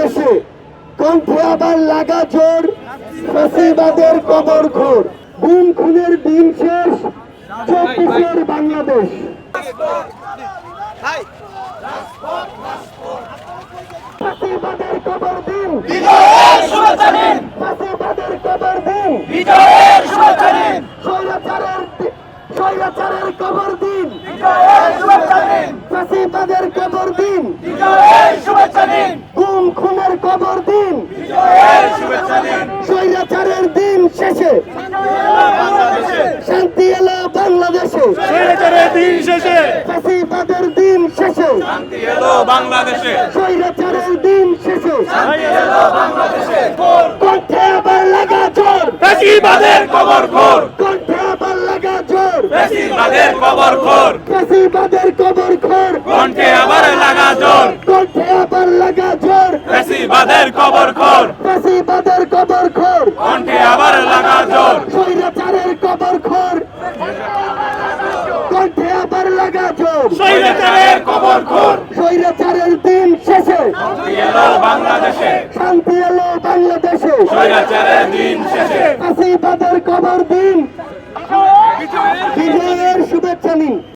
বাংলাদেশে, কণ্ঠে আবার লাগা জোর ফ্যাসিবাদের কবর ঘোর। গুম খুনের দিন শেষ, 24-এর বাংলাদেশ। ফ্যাসিবাদের কবর দিন, বিজয়ের শুভেচ্ছা দিন, ফ্যাসিবাদের কবর দিন, বিজয়ের শুভেচ্ছা দিন, স্বৈরাচারের কবর দিন, বিজয়ের শুভেচ্ছা দিন, ফ্যাসিবাদের কবর দিন, বিজয়ের শুভেচ্ছা দিন, গুম খুনের কবর দিন, বিজয়ের শুভেচ্ছা দিন। স্বৈরাচারের দিন শেষে বাংলাদেশে শান্তি এলো বাংলাদেশে, স্বৈরাচারের দিন শেষে ফ্যাসিবাদের দিন শেষে শান্তি এলো বাংলাদেশে, স্বৈরাচারের দিন শেষে শান্তি এলো বাংলাদেশে। কণ্ঠে আবার লাগা জোর, ফ্যাসিবাদের কবর খোর, কণ্ঠে আবার লাগা জোর, ফ্যাসিবাদের কবর খোর, ফ্যাসিবাদের কবর খোর, কণ্ঠে আবার লাগা জোর, কণ্ঠে আবার লাগা জোর, ফ্যাসিবাদের কবর খোর, ফ্যাসিবাদের কবর খোর, কণ্ঠে আবার লাগা জোর, স্বৈরাচারের কবর খোর, কণ্ঠে আবার লাগা জোর, স্বৈরাচারের কবর খোর। স্বৈরাচারের দিন শেষে শান্তি এলো বাংলাদেশে, শান্তি এলো বাংলাদেশে, স্বৈরাচারের দিন শেষে ফ্যাসিবাদের কবর দিন, বিজয়ের শুভেচ্ছা নিন।